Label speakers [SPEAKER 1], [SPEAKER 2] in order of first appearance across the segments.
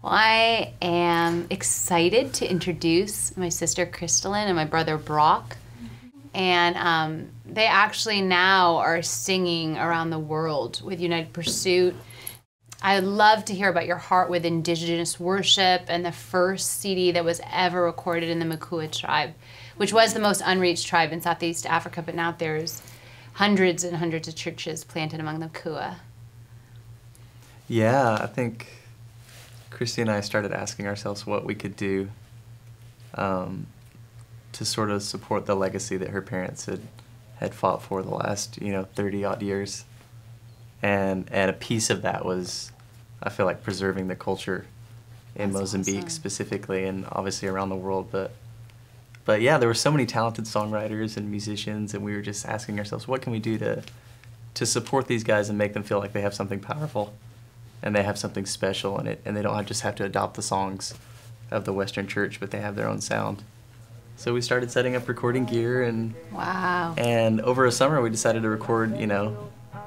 [SPEAKER 1] Well, I am excited to introduce my sister Crystalyn and my brother Brock. And they actually now are singing around the world with United Pursuit. I'd love to hear about your heart with indigenous worship and the first CD that was ever recorded in the Makua tribe, which was the most unreached tribe in Southeast Africa, but now there's hundreds and hundreds of churches planted among the Makua.
[SPEAKER 2] Yeah, I think Christy and I started asking ourselves what we could do to sort of support the legacy that her parents had fought for the last 30-odd years, and a piece of that was, I feel like, preserving the culture in Mozambique specifically, and obviously around the world. But yeah, there were so many talented songwriters and musicians, and we were just asking ourselves, what can we do to support these guys and make them feel like they have something powerful and they have something special in it, and they don't just have to adopt the songs of the Western Church, but they have their own sound. So we started setting up recording gear, and
[SPEAKER 1] wow.
[SPEAKER 2] And over a summer we decided to record 9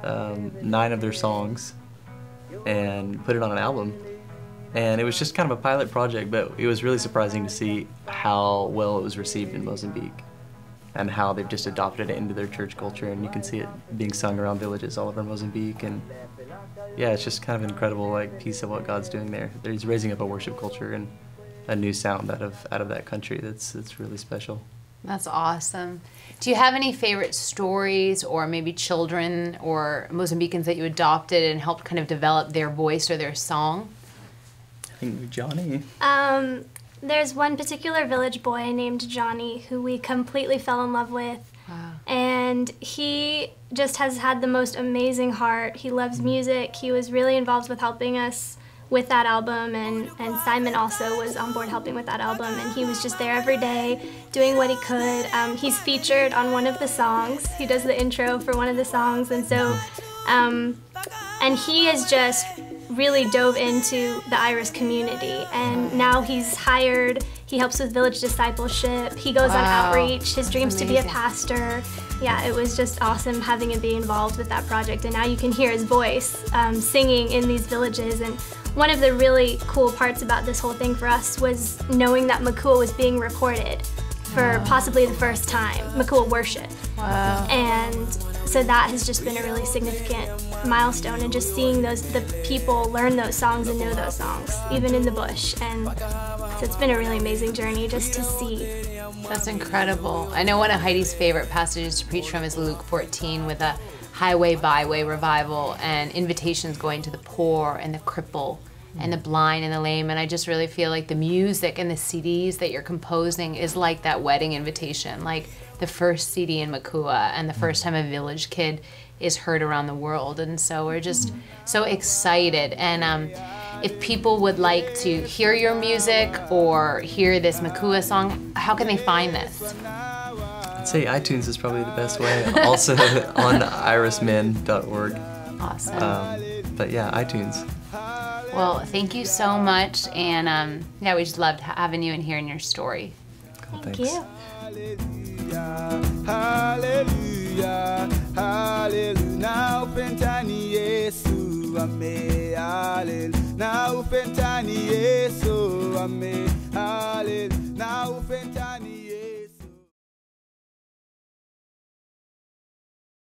[SPEAKER 2] of their songs and put it on an album. And it was just kind of a pilot project, but it was really surprising to see how well it was received in Mozambique and how they've just adopted it into their church culture, and you can see it being sung around villages all over Mozambique. And yeah, it's just kind of an incredible piece of what God's doing there. He's raising up a worship culture and a new sound out of that country that's really special.
[SPEAKER 1] That's awesome. Do you have any favorite stories, or maybe children or Mozambicans that you adopted and helped kind of develop their voice or their song?
[SPEAKER 2] I think Johnny.
[SPEAKER 3] There's one particular village boy named Johnny who we completely fell in love with.
[SPEAKER 1] Wow.
[SPEAKER 3] And he just has had the most amazing heart. He loves music. He was really involved with helping us with that album, and Simon also was on board helping with that album, and he was just there every day doing what he could. He's featured on one of the songs. He does the intro for one of the songs, and so and he has just really dove into the Iris community, and now he's hired. He helps with village discipleship. He goes on outreach. His dream's to be a pastor. Yeah, it was just awesome having him be involved with that project, and now you can hear his voice singing in these villages. And one of the really cool parts about this whole thing for us was knowing that Makua was being recorded for possibly the first time, Makua worship.
[SPEAKER 1] Wow.
[SPEAKER 3] And so that has just been a really significant milestone, and just seeing the people learn those songs and know those songs, even in the bush. And so it's been a really amazing journey just to see.
[SPEAKER 1] That's incredible. I know one of Heidi's favorite passages to preach from is Luke 14 with a highway, byway revival and invitations going to the poor and the cripple and the blind and the lame. And I just really feel like the music and the CDs that you're composing is like that wedding invitation, like the first CD in Makua and the first time a village kid is heard around the world. And so we're just so excited. And if people would like to hear your music or hear this Makua song, how can they find this?
[SPEAKER 2] I'd say iTunes is probably the best way. Also on irismen.org.
[SPEAKER 1] Awesome.
[SPEAKER 2] But yeah, iTunes.
[SPEAKER 1] Well, thank you so much, and yeah, we just loved having you and hearing your story.
[SPEAKER 2] Cool,
[SPEAKER 3] Thank
[SPEAKER 2] thanks.
[SPEAKER 3] you.
[SPEAKER 4] Hallelujah, hallelujah. Now pentani Yesu ame. Hallelujah. Now pentani Yesu ame. Hallelujah. Now pentani